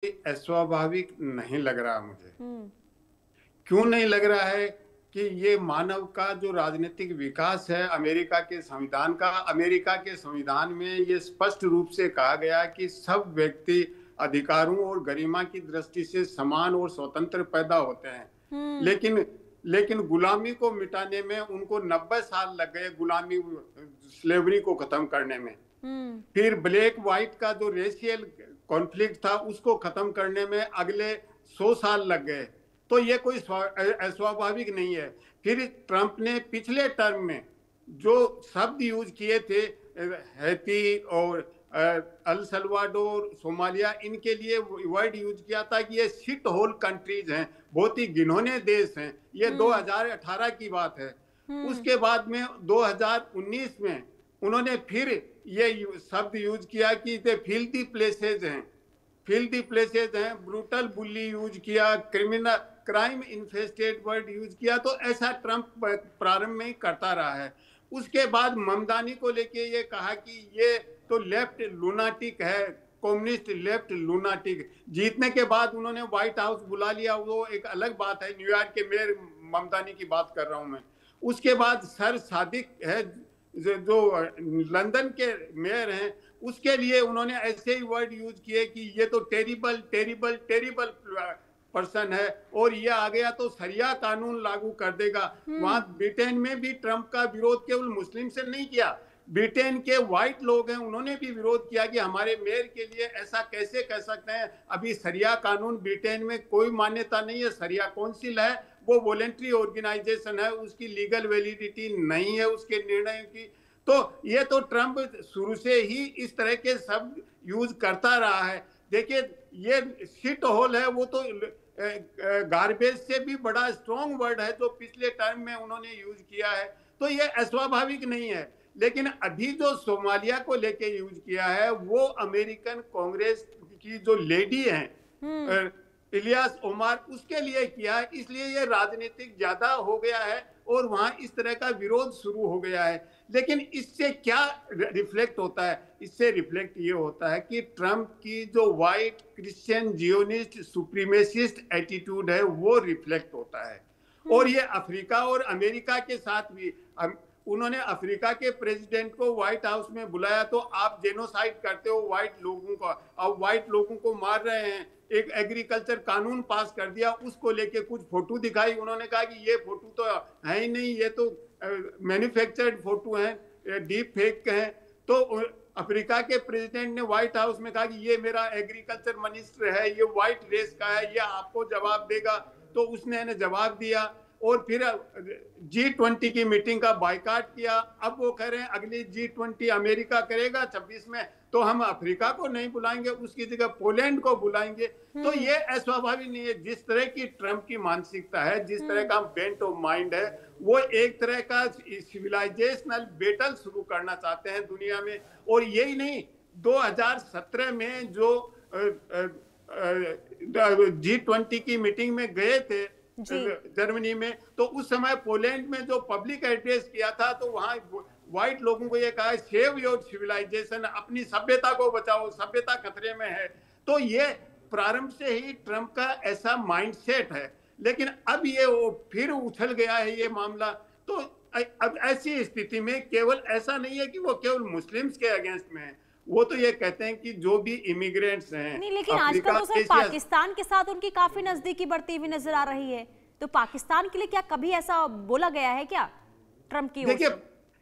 अस्वाभाविक नहीं लग रहा मुझे। क्यों नहीं लग रहा है कि ये मानव का जो राजनीतिक विकास है अमेरिका के संविधान का, अमेरिका के संविधान में ये स्पष्ट रूप से कहा गया कि सब व्यक्ति अधिकारों और गरिमा की दृष्टि से समान और स्वतंत्र पैदा होते हैं। लेकिन गुलामी को मिटाने में उनको 90 साल लग गए, गुलामी स्लेवरी को खत्म करने में। फिर ब्लैक व्हाइट का जो रेशियल कॉन्फ्लिक्ट था उसको खत्म करने में अगले 100 साल लग गए। तो ये कोई अस्वाभाविक नहीं है। फिर ट्रंप ने पिछले टर्म में जो शब्द यूज किए थे, हैती और अल सल्वाडोर, सोमालिया, इनके लिए वर्ड यूज किया था कि ये शिट होल कंट्रीज हैं, बहुत ही घिनौने देश हैं। ये 2018 की बात है। उसके बाद में 2019 में उन्होंने फिर ये शब्द यूज किया कि ये फिल्दी प्लेसेज हैं, फिल्दी प्लेसेज हैं, ब्रूटल बुली यूज किया, criminal crime infested word use किया। तो ऐसा ट्रंप प्रारंभ में ही करता रहा है। उसके बाद ममदानी को लेके ये कहा कि ये तो लेफ्ट लूनाटिक है, कम्युनिस्ट लेफ्ट लूनाटिक। जीतने के बाद उन्होंने व्हाइट हाउस बुला लिया, वो एक अलग बात है। न्यूयॉर्क के मेयर ममदानी की बात कर रहा हूं मैं। उसके बाद सर सादिक है जो लंदन के मेयर हैं, उसके लिए उन्होंने ऐसे ही वर्ड यूज किए कि ये तो टेरिबल टेरिबल टेरिबल पर्सन है और ये आ गया तो सरिया कानून लागू कर देगा। वहां ब्रिटेन में भी ट्रंप का विरोध केवल मुस्लिम से नहीं किया, ब्रिटेन के व्हाइट लोग हैं उन्होंने भी विरोध किया कि हमारे मेयर के लिए ऐसा कैसे कह सकते हैं। अभी सरिया कानून ब्रिटेन में कोई मान्यता नहीं है। सरिया काउंसिल है, वो वॉलेंट्री ऑर्गेनाइजेशन है, उसकी लीगल वैलिडिटी नहीं है उसके निर्णयों की। तो ये तो ट्रंप शुरू से ही इस तरह के शब्द यूज करता रहा है। देखिए ये शिट होल है, वो तो गार्बेज से भी बड़ा स्ट्रॉन्ग वर्ड है जो पिछले टर्म में उन्होंने यूज किया है। तो ये अस्वाभाविक नहीं है। लेकिन अभी जो सोमालिया को लेके यूज किया है वो अमेरिकन कांग्रेस की जो लेडी हैं इलियास ओमार, उसके लिए किया है। इसलिए ये राजनीतिक ज्यादा हो गया है और वहां इस तरह का विरोध शुरू हो गया है। लेकिन इससे क्या रिफ्लेक्ट होता है? इससे रिफ्लेक्ट ये होता है कि ट्रंप की जो white Christian Zionist supremacist attitude है वो रिफ्लेक्ट होता है। और ये अफ्रीका और अमेरिका के साथ भी, उन्होंने अफ्रीका के प्रेसिडेंट को व्हाइट हाउस में बुलाया तो आप जेनोसाइड करते हो व्हाइट लोगों को, अब व्हाइट लोगों को मार रहे हैं। एक एग्रीकल्चर कानून पास कर दिया, उसको लेके कुछ फोटो दिखाई, उन्होंने कहा कि ये फोटो तो है ही नहीं, ये तो मैन्युफैक्चर्ड फोटो हैं, डीप फेक हैं। तो अफ्रीका के प्रेसिडेंट ने व्हाइट हाउस में कहा कि ये मेरा एग्रीकल्चर मिनिस्टर है, ये व्हाइट रेस का है, ये आपको जवाब देगा। तो उसने जवाब दिया और फिर G20 की मीटिंग का बायकाट किया। अब वो कह रहे हैं अगली G20 अमेरिका करेगा 26 में, तो हम अफ्रीका को नहीं बुलाएंगे, उसकी जगह पोलैंड को बुलाएंगे। तो ये अस्वाभाविक नहीं है। जिस तरह की ट्रंप की मानसिकता है, जिस तरह का बेंट ऑफ माइंड है, वो एक तरह का सिविलाइजेशनल बैटल शुरू करना चाहते हैं दुनिया में। और यही नहीं, 2017 में जो G20 की मीटिंग में गए थे जर्मनी में, तो उस समय पोलैंड में जो पब्लिक एड्रेस किया था तो वहां व्हाइट लोगों को ये कहा सेव योर सिविलाइजेशन, अपनी सभ्यता को बचाओ, सभ्यता खतरे में है। तो ये प्रारंभ से ही ट्रंप का ऐसा माइंडसेट है। लेकिन अब ये वो फिर उछल गया है ये मामला। तो अब ऐसी स्थिति में केवल ऐसा नहीं है कि वो केवल मुस्लिम्स के अगेंस्ट में है, वो तो ये कहते हैं कि जो भी इमिग्रेंट्स हैं। नहीं, लेकिन आजकल तो सर पाकिस्तान के साथ उनकी काफी नजदीकी बढ़ती हुई नजर आ रही है। तो पाकिस्तान के लिए क्या कभी ऐसा बोला गया है क्या ट्रंप की ओर से?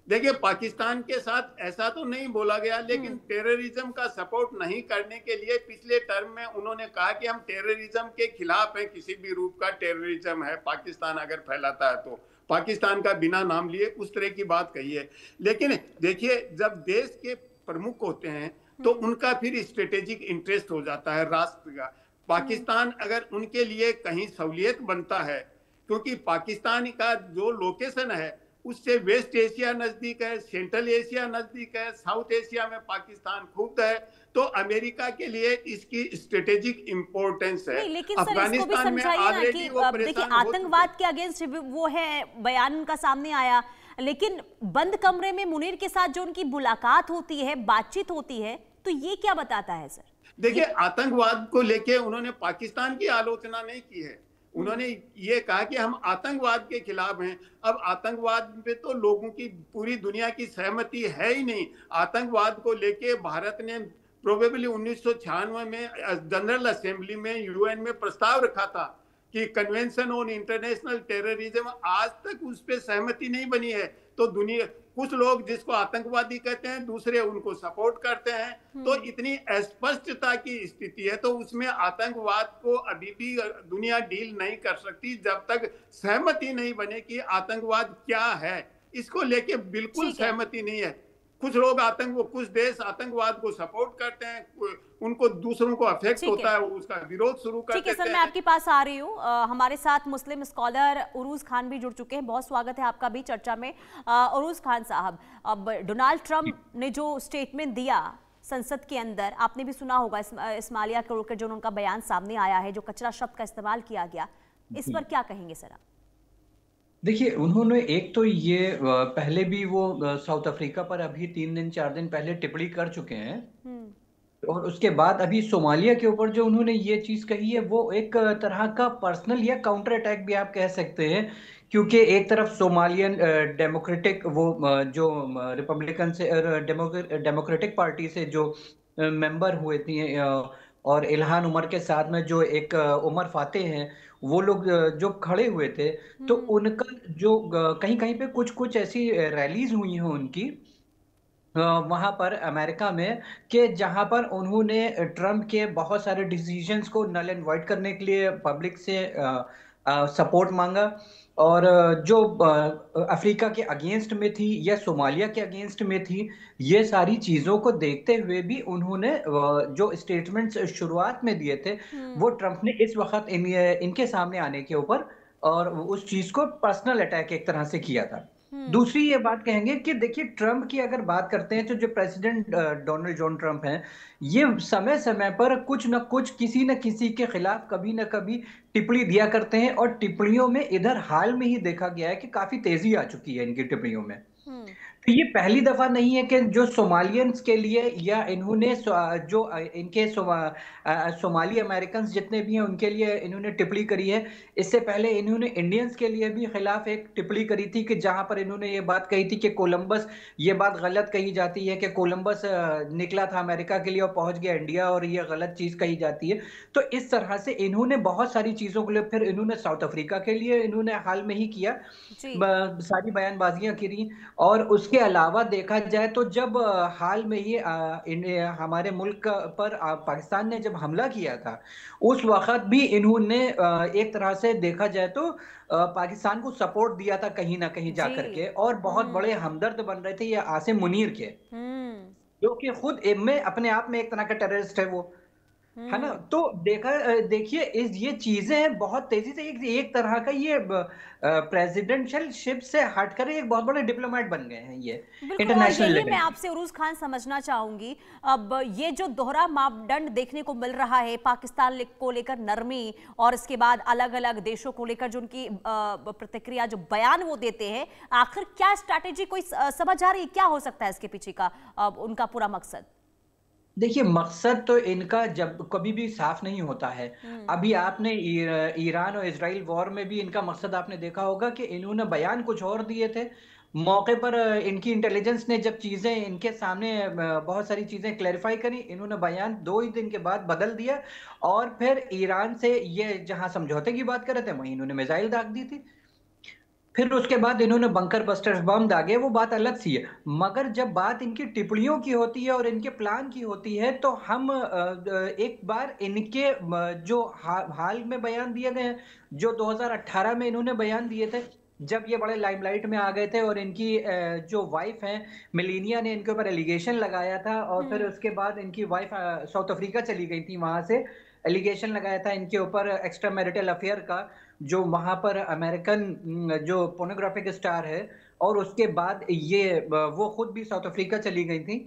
देखिए पाकिस्तान के साथ ऐसा तो नहीं बोला गया, लेकिन टेररिज्म का सपोर्ट नहीं करने के लिए पिछले टर्म में उन्होंने कहा कि हम टेररिज्म के खिलाफ हैं, किसी भी रूप का टेररिज्म है पाकिस्तान अगर फैलाता है तो। पाकिस्तान का बिना नाम लिए उस तरह की बात कही है। लेकिन देखिए जब देश के प्रमुख होते हैं तो उनका फिर स्ट्रेटेजिक इंटरेस्ट हो जाता है राष्ट्र का। पाकिस्तान अगर उनके लिए कहीं सहूलियत बनता है, क्योंकि पाकिस्तान का जो लोकेशन है उससे वेस्ट एशिया नजदीक है, सेंट्रल एशिया नजदीक है, साउथ एशिया में पाकिस्तान खूब है, तो अमेरिका के लिए इसकी स्ट्रेटेजिक इंपॉर्टेंस है। लेकिन अफगानिस्तान में ऑलरेडी वो देखिए आतंकवाद के अगेंस्ट वो है, बयान उनका सामने आया। लेकिन बंद कमरे में मुनीर के साथ जो उनकी मुलाकात होती है, बातचीत होती है, तो ये क्या बताता है सर? देखिए, आतंकवाद को लेके उन्होंने पाकिस्तान की आलोचना नहीं की है। उन्होंने ये कहा कि हम आतंकवाद के खिलाफ हैं। अब आतंकवाद पे तो लोगों की, पूरी दुनिया की सहमति है ही नहीं। आतंकवाद को लेके भारत ने प्रोबेबली 1996 में जनरल असेंबली में, यूएन में प्रस्ताव रखा था कि कन्वेंशन ऑन इंटरनेशनल टेररिज्म, आज तक उस पर सहमति नहीं बनी है। तो दुनिया, कुछ लोग जिसको आतंकवादी कहते हैं, दूसरे उनको सपोर्ट करते हैं। तो इतनी अस्पष्टता की स्थिति है, तो उसमें आतंकवाद को अभी भी दुनिया डील नहीं कर सकती जब तक सहमति नहीं बने कि आतंकवाद क्या है। इसको लेके बिल्कुल सहमति नहीं है। कुछ लोग कुछ देश आतंकवाद को सपोर्ट करते हैं, उनको दूसरों को अफेक्ट होता है, उसका विरोध शुरू कर देते हैं। ठीक है सर, मैं आपके पास आ रही हूँ। हमारे साथ मुस्लिम स्कॉलर उरूज खान भी जुड़ चुके हैं। बहुत स्वागत है आपका भी चर्चा में। उरूज खान साहब, अब डोनाल्ड ट्रंप ने जो स्टेटमेंट दिया संसद के अंदर, आपने भी सुना होगा, इस्माइलिया को लेकर जो उनका बयान सामने आया है, जो कचरा शब्द का इस्तेमाल किया गया, इस पर क्या कहेंगे सर आप? देखिए, उन्होंने एक तो ये पहले भी वो साउथ अफ्रीका पर अभी 3 दिन 4 दिन पहले टिप्पणी कर चुके हैं, और उसके बाद अभी सोमालिया के ऊपर जो उन्होंने ये चीज कही है, वो एक तरह का पर्सनल या काउंटर अटैक भी आप कह सकते हैं। क्योंकि एक तरफ सोमालियन डेमोक्रेटिक, वो जो रिपब्लिकन से डेमोक्रेटिक पार्टी से जो मेंबर हुए थे, और इल्हान उमर के साथ में जो एक उमर फाते हैं, वो लोग जो खड़े हुए थे, तो उनका जो कहीं कहीं पे कुछ कुछ ऐसी रैलीज हुई हैं उनकी वहां पर अमेरिका में, कि जहां पर उन्होंने ट्रम्प के बहुत सारे डिसीजंस को नल एंड वॉइड करने के लिए पब्लिक से सपोर्ट मांगा। और जो अफ्रीका के अगेंस्ट में थी या सोमालिया के अगेंस्ट में थी, ये सारी चीजों को देखते हुए भी उन्होंने जो स्टेटमेंट्स शुरुआत में दिए थे, वो ट्रम्प ने इस वक्त इनके सामने आने के ऊपर और उस चीज को पर्सनल अटैक एक तरह से किया था। दूसरी ये बात कहेंगे कि देखिए, ट्रम्प की अगर बात करते हैं तो जो प्रेसिडेंट डोनाल्ड जॉन ट्रम्प हैं, ये समय समय पर कुछ न कुछ, किसी न किसी के खिलाफ कभी न कभी टिप्पणी दिया करते हैं, और टिप्पणियों में इधर हाल में ही देखा गया है कि काफी तेजी आ चुकी है इनकी टिप्पणियों में। तो ये पहली दफा नहीं है कि जो सोमालियंस के लिए, या इन्होंने जो इनके सोमाली अमेरिकन जितने भी हैं उनके लिए इन्होंने टिप्पणी करी है। इससे पहले इन्होंने इंडियंस के लिए भी खिलाफ एक टिप्पणी करी थी, कि जहां पर इन्होंने ये बात कही थी कि कोलंबस, ये बात गलत कही जाती है कि कोलंबस निकला था अमेरिका के लिए और पहुंच गया इंडिया, और ये गलत चीज कही जाती है। तो इस तरह से इन्होंने बहुत सारी चीजों के लिए, फिर इन्होंने साउथ अफ्रीका के लिए इन्होंने हाल में ही किया, सारी बयानबाजियां करी। और उसके अलावा देखा जाए तो जब हाल में ही हमारे मुल्क पर पाकिस्तान ने जब हमला किया था, उस वक्त भी इन्होंने एक तरह से देखा जाए तो पाकिस्तान को सपोर्ट दिया था कहीं ना कहीं जाकर के, और बहुत बड़े हमदर्द बन रहे थे ये आसिम मुनीर के, जो कि खुद में अपने आप में एक तरह का टेररिस्ट है वो, है ना। तो देखिए, ये चीजें बहुत तेजी से एक तरह का ये प्रेसिडेंशियल शिप से हटकर एक बहुत बड़े डिप्लोमेट बन गए हैं ये इंटरनेशनल लेवल। मैं आपसे उरूज खान समझना चाहूंगी, अब ये जो दोहरा मापदंड देखने को मिल रहा है, पाकिस्तान को लेकर नरमी, और इसके बाद अलग अलग देशों को लेकर जो उनकी प्रतिक्रिया, जो बयान वो देते हैं, आखिर क्या स्ट्रैटेजी कोई समझ आ रही है? क्या हो सकता है इसके पीछे का उनका पूरा मकसद? देखिए, मकसद तो इनका जब कभी भी साफ नहीं होता है। अभी आपने ईरान और इजराइल वॉर में भी इनका मकसद आपने देखा होगा कि इन्होंने बयान कुछ और दिए थे, मौके पर इनकी इंटेलिजेंस ने जब चीजें इनके सामने बहुत सारी चीजें क्लैरिफाई करी, इन्होंने बयान 2 ही दिन के बाद बदल दिया, और फिर ईरान से ये जहां समझौते की बात कर रहे थे, वहीं इन्होंने मिसाइल दाग दी थी। फिर उसके बाद इन्होंने बंकर बस्टर्स बम दागे, वो बात अलग सी है। मगर जब बात इनकी टिप्पणियों की होती है और इनके प्लान की होती है, तो हम एक बार इनके जो हाल में बयान दिए गए हैं, जो 2018 में इन्होंने बयान दिए थे, जब ये बड़े लाइमलाइट में आ गए थे, और इनकी जो वाइफ हैं मेलेनिया ने इनके ऊपर एलिगेशन लगाया था, और फिर उसके बाद इनकी वाइफ साउथ अफ्रीका चली गई थी, वहां से एलिगेशन लगाया था इनके ऊपर एक्स्ट्रा मैरिटल अफेयर का, जो वहां पर अमेरिकन जो पोर्नोग्राफिक स्टार है, और उसके बाद ये वो खुद भी साउथ अफ्रीका चली गई थी।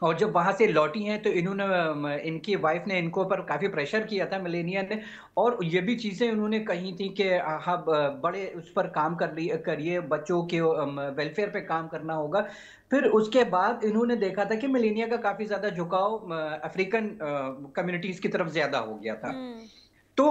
और जब वहां से लौटी हैं तो इन्होंने, इनकी वाइफ ने इनको पर काफी प्रेशर किया था, मेलेनिया ने, और ये भी चीजें उन्होंने कही थी कि हाँ बड़े उस पर काम करिए, बच्चों के वेलफेयर पे काम करना होगा। फिर उसके बाद इन्होंने देखा था कि मेलेनिया का काफी ज्यादा झुकाव अफ्रीकन कम्युनिटीज की तरफ ज्यादा हो गया था। तो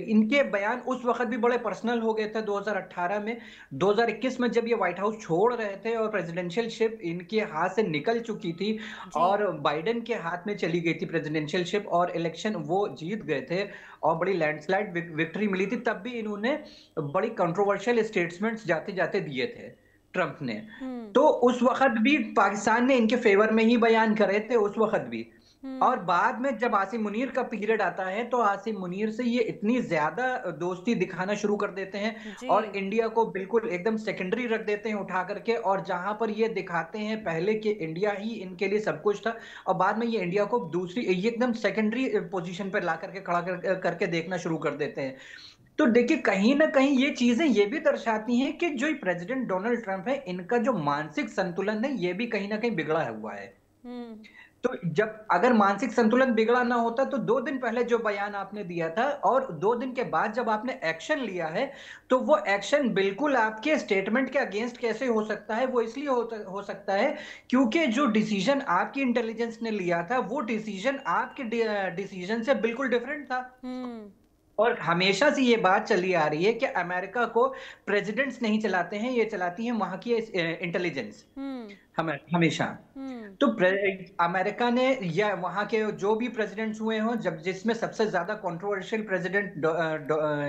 इनके बयान उस वक्त भी बड़े पर्सनल हो गए थे 2018 में। 2021 में जब ये व्हाइट हाउस छोड़ रहे थे और प्रेसिडेंशियल शिप इनके हाथ से निकल चुकी थी और बाइडेन के हाथ में चली गई थी प्रेसिडेंशियल शिप, और इलेक्शन वो जीत गए थे और बड़ी लैंडस्लाइड विक्ट्री मिली थी, तब भी इन्होंने बड़ी कंट्रोवर्शियल स्टेटमेंट्स जाते जाते दिए थे ट्रंप ने। तो उस वक्त भी पाकिस्तान ने इनके फेवर में ही बयान करे थे उस वक्त भी। और बाद में जब आसिम मुनीर का पीरियड आता है तो आसिम मुनीर से ये इतनी ज्यादा दोस्ती दिखाना शुरू कर देते हैं और इंडिया को बिल्कुल एकदम सेकेंडरी रख देते हैं उठा करके, और जहां पर ये दिखाते हैं पहले कि इंडिया ही इनके लिए सब कुछ था, और बाद में ये इंडिया को दूसरी एकदम सेकेंडरी पोजीशन पर ला करके खड़ा करके देखना शुरू कर देते हैं। तो देखिए कहीं ना कहीं ये चीजें ये भी दर्शाती हैं कि जो प्रेसिडेंट डोनाल्ड ट्रंप है, इनका जो मानसिक संतुलन है ये भी कहीं ना कहीं बिगड़ा हुआ है। तो जब अगर मानसिक संतुलन बिगड़ा ना होता तो 2 दिन पहले जो बयान आपने दिया था और 2 दिन के बाद जब आपने एक्शन लिया है, तो वो एक्शन बिल्कुल आपके स्टेटमेंट के अगेंस्ट कैसे हो सकता है? वो इसलिए हो सकता है क्योंकि जो डिसीजन आपकी इंटेलिजेंस ने लिया था वो डिसीजन आपके डिसीजन से बिल्कुल डिफरेंट था। और हमेशा से ये बात चली आ रही है कि अमेरिका को प्रेसिडेंट्स नहीं चलाते हैं, ये चलाती हैं वहां की इंटेलिजेंस हमेशा। तो अमेरिका ने या वहां के जो भी प्रेसिडेंट्स हुए हों, जब जिसमें सबसे ज्यादा कंट्रोवर्शियल प्रेसिडेंट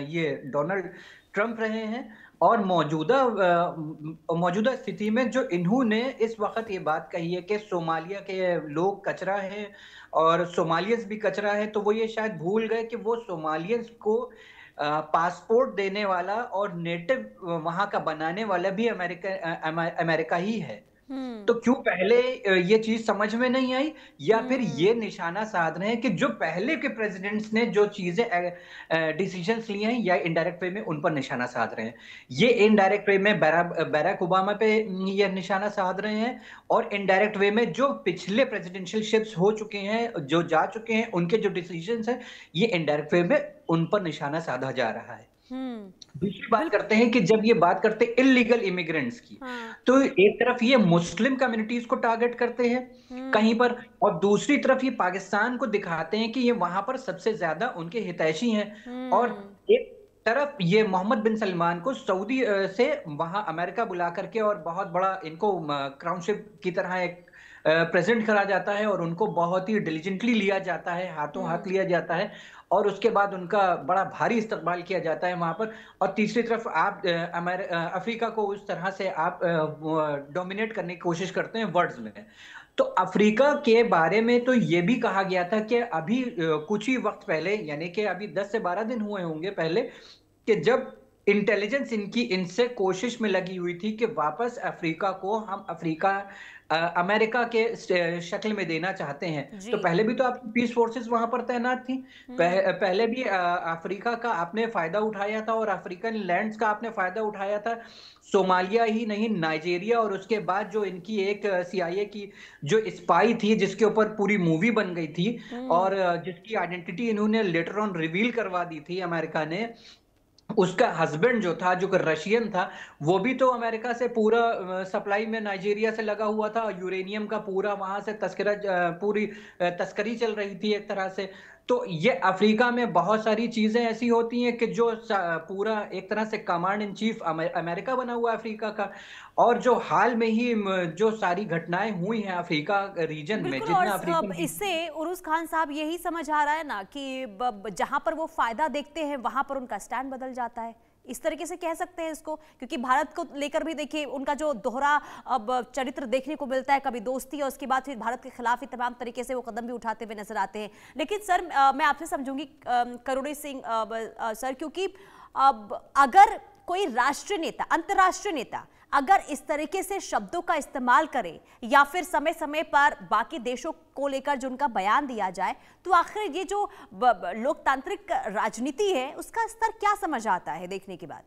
ये डोनाल्ड ट्रंप रहे हैं, और मौजूदा स्थिति में जो इन्होंने इस वक्त ये बात कही है कि सोमालिया के लोग कचरा हैं और सोमालियंस भी कचरा है, तो वो ये शायद भूल गए कि वो सोमालियंस को पासपोर्ट देने वाला और नेटिव वहां का बनाने वाला भी अमेरिका ही है। तो क्यों पहले ये चीज समझ में नहीं आई, या फिर ये निशाना साध रहे हैं कि जो पहले के प्रेसिडेंट्स ने जो चीजें डिसीजंस लिए हैं या इनडायरेक्ट वे में उन पर निशाना साध रहे हैं। ये इनडायरेक्ट वे में बैराक ओबामा पे ये निशाना साध रहे हैं, और इनडायरेक्ट वे में जो पिछले प्रेसिडेंशियल शिप्स हो चुके हैं, जो जा चुके हैं, उनके जो डिसीजंस हैं, ये इनडायरेक्ट वे में उन पर निशाना साधा जा रहा है। दूसरी बात करते हैं कि जब ये बात करते हैं इलीगल इमिग्रेंट्स की, तो एक तरफ ये मुस्लिम कम्युनिटीज को टारगेट करते हैं कहीं पर, और दूसरी तरफ ये पाकिस्तान को दिखाते हैं कि ये वहां पर सबसे ज्यादा उनके हितैषी हैं, और एक तरफ ये मोहम्मद बिन सलमान को सऊदी से वहां अमेरिका बुला करके और बहुत बड़ा इनको क्राउनशिप की तरह एक प्रेजेंट करा जाता है और उनको बहुत ही डिलीजेंटली लिया जाता है, हाथों हाथ लिया जाता है, और उसके बाद उनका बड़ा भारी इस्तकबाल किया जाता है वहां पर। और तीसरी तरफ आप अफ्रीका को उस तरह से आप डोमिनेट करने की कोशिश करते हैं वर्ड्स में। तो अफ्रीका के बारे में तो ये भी कहा गया था कि अभी कुछ ही वक्त पहले, यानी कि अभी 10 से 12 दिन हुए होंगे पहले, कि जब इंटेलिजेंस इनकी इनसे कोशिश में लगी हुई थी कि वापस अफ्रीका को हम अमेरिका के शक्ल में देना चाहते हैं। तो पहले भी तो आपकी पीस फोर्सेस वहां पर तैनात थी, पहले भी अफ्रीका का आपने फायदा उठाया था और अफ्रीकन लैंड्स का आपने फायदा उठाया था। सोमालिया ही नहीं, नाइजीरिया, और उसके बाद जो इनकी एक CIA की जो स्पाई थी जिसके ऊपर पूरी मूवी बन गई थी और जिसकी आइडेंटिटी इन्होंने लेटर ऑन रिवील करवा दी थी अमेरिका ने, उसका हस्बैंड जो था, जो रशियन था, वो भी तो अमेरिका से पूरा सप्लाई में नाइजीरिया से लगा हुआ था, यूरेनियम का पूरा वहां से पूरी तस्करी चल रही थी एक तरह से। तो ये अफ्रीका में बहुत सारी चीजें ऐसी होती हैं कि जो पूरा एक तरह से कमांड इन चीफ अमेरिका बना हुआ है अफ्रीका का। और जो हाल में ही जो सारी घटनाएं हुई हैं अफ्रीका रीजन में, जितना अफ्रीका, इससे उरूस खान साहब यही समझ आ रहा है ना कि जहां पर वो फायदा देखते हैं वहां पर उनका स्टैंड बदल जाता है, इस तरीके से कह सकते हैं इसको। क्योंकि भारत को लेकर भी देखिए उनका जो दोहरा अब चरित्र देखने को मिलता है, कभी दोस्ती और उसके बाद फिर भारत के खिलाफ ही तमाम तरीके से वो कदम भी उठाते हुए नजर आते हैं। लेकिन सर मैं आपसे समझूंगी करुणी सिंह सर, क्योंकि अब अगर कोई राष्ट्रीय नेता, अंतर्राष्ट्रीय नेता अगर इस तरीके से शब्दों का इस्तेमाल करे या फिर समय समय पर बाकी देशों को लेकर जो उनका बयान दिया जाए, तो आखिर ये जो लोकतांत्रिक राजनीति है उसका स्तर क्या समझ आता है देखने के बाद?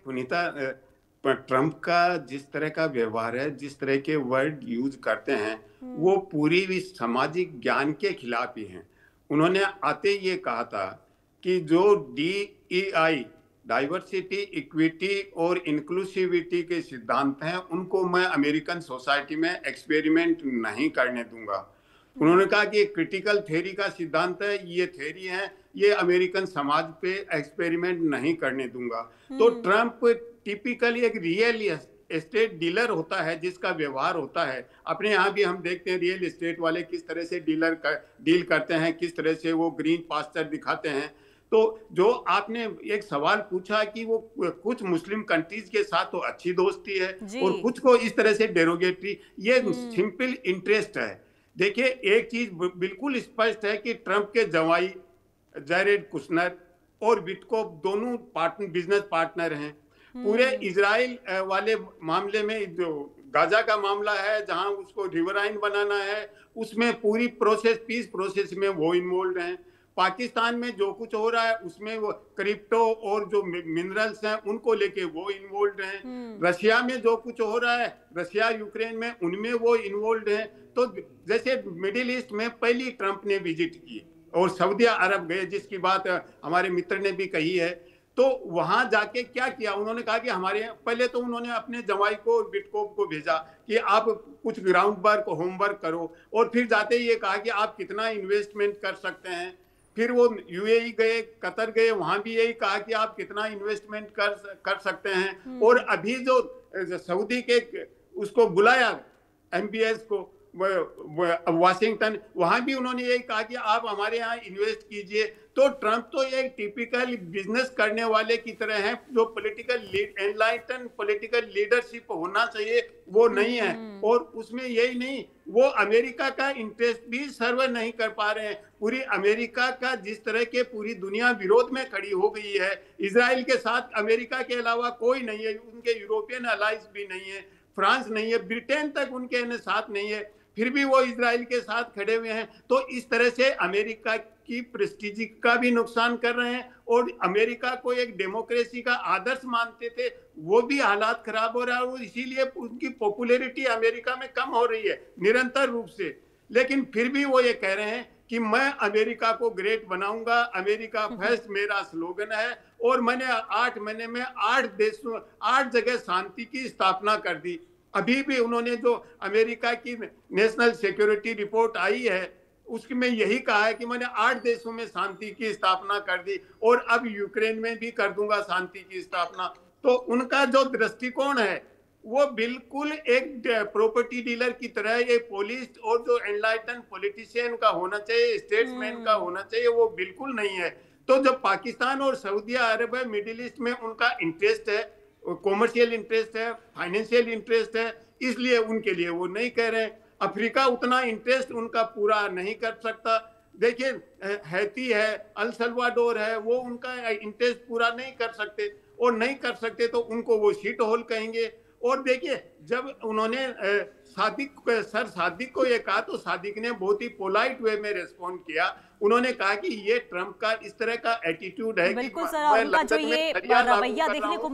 पुनीता, पर ट्रम्प का जिस तरह का व्यवहार है, जिस तरह के वर्ड यूज करते हैं, वो पूरी भी सामाजिक ज्ञान के खिलाफ ही हैं। उन्होंने आते ये कहा था कि जो DEI, डाइवर्सिटी, इक्विटी और इंक्लूसिविटी के सिद्धांत हैं, उनको मैं अमेरिकन सोसाइटी में एक्सपेरिमेंट नहीं करने दूंगा। उन्होंने कहा कि क्रिटिकल थ्योरी का सिद्धांत है, ये थ्योरी है, ये अमेरिकन समाज पे एक्सपेरिमेंट नहीं करने दूंगा। तो ट्रम्प टिपिकली एक रियल एस्टेट डीलर होता है, जिसका व्यवहार होता है अपने यहाँ भी हम देखते हैं रियल एस्टेट वाले किस तरह से डील करते हैं, किस तरह से वो ग्रीन पास्चर दिखाते हैं। तो जो आपने एक सवाल पूछा कि वो कुछ मुस्लिम कंट्रीज के साथ तो अच्छी दोस्ती है और कुछ को इस तरह से डेरोगेटरी, ये सिंपल इंटरेस्ट है। देखिए, एक चीज बिल्कुल स्पष्ट है कि ट्रम्प के जवाई जैरेड कुशनर और विटकोफ दोनों बिजनेस पार्टनर हैं। पूरे इजराइल वाले मामले में, जो गाजा का मामला है जहां उसको रिवराइन बनाना है, उसमें पूरी पीस प्रोसेस में वो इन्वॉल्व हैं। पाकिस्तान में जो कुछ हो रहा है उसमें वो क्रिप्टो और जो मिनरल्स हैं उनको लेके वो इन्वॉल्व हैं। रशिया में जो कुछ हो रहा है, रशिया यूक्रेन में, उनमें वो इन्वॉल्व हैं। तो जैसे मिडिल ईस्ट में पहली ट्रम्प ने विजिट की और सऊदी अरब गए, जिसकी बात हमारे मित्र ने भी कही है, तो वहां जाके क्या किया, उन्होंने कहा कि हमारे पहले तो उन्होंने अपने जवाई को विटकोफ को भेजा कि आप कुछ ग्राउंड वर्क होमवर्क करो, और फिर जाते ही ये कहा कि आप कितना इन्वेस्टमेंट कर सकते हैं। फिर वो UAE गए, कतर गए, वहां भी यही कहा कि आप कितना इन्वेस्टमेंट कर सकते हैं। और अभी जो सऊदी के उसको बुलाया MBS को वाशिंगटन, वहां भी उन्होंने यही कहा कि आप हमारे यहाँ इन्वेस्ट कीजिए। तो ट्रम्प तो एक टिपिकल बिजनेस करने वाले की तरह है, जो एनलाइटन पॉलिटिकल लीडरशिप होना चाहिए वो नहीं है। और उसमें यही नहीं, वो अमेरिका का इंटरेस्ट भी सर्व नहीं कर पा रहे हैं। पूरी अमेरिका का जिस तरह के पूरी दुनिया विरोध में खड़ी हो गई है, इजराइल के साथ अमेरिका के अलावा कोई नहीं है, उनके यूरोपियन अलाइंस भी नहीं है, फ्रांस नहीं है, ब्रिटेन तक उनके साथ नहीं है, फिर भी वो इजराइल के साथ खड़े हुए हैं। तो इस तरह से अमेरिका की प्रेस्टीज का भी नुकसान कर रहे हैं, और अमेरिका को एक डेमोक्रेसी का आदर्श मानते थे, वो भी हालात खराब हो रहा है, और इसीलिए उनकी पॉपुलैरिटी अमेरिका में कम हो रही है निरंतर रूप से। लेकिन फिर भी वो ये कह रहे हैं कि मैं अमेरिका को ग्रेट बनाऊंगा, अमेरिका फर्स्ट मेरा स्लोगन है, और मैंने 8 महीने में 8 जगह शांति की स्थापना कर दी। अभी भी उन्होंने जो अमेरिका की नेशनल सिक्योरिटी रिपोर्ट आई है उसमें यही कहा है कि मैंने 8 देशों में शांति की स्थापना कर दी, और अब यूक्रेन में भी कर दूंगा शांति की स्थापना। तो उनका जो दृष्टिकोण है वो बिल्कुल एक प्रॉपर्टी डीलर की तरह, एक पॉलिस्ट और जो एनलाइटन पॉलिटिशियन का होना चाहिए, स्टेट्समैन का होना चाहिए, वो बिल्कुल नहीं है। तो जब पाकिस्तान और सऊदी अरब है, मिडिल ईस्ट में उनका इंटरेस्ट है, कॉमर्शियल इंटरेस्ट है, फाइनेंशियल इंटरेस्ट है, इसलिए उनके लिए वो नहीं कह रहे हैं। अफ्रीका उतना इंटरेस्ट उनका पूरा नहीं कर सकता। देखिए, हैती है, अल सल्वाडोर है, वो उनका इंटरेस्ट पूरा नहीं कर सकते, और नहीं कर सकते तो उनको वो शीट होल कहेंगे। और देखिए, जब उन्होंने सर सादिक को ये कहा, तो सादिक ने बहुत ही पोलाइट वे में रिस्पॉन्ड किया। उन्होंने कहा कि ये ट्रम्प का इस तरह का एटीट्यूड है। बिल्कुल सर, उनका जो ये रवैया देखने को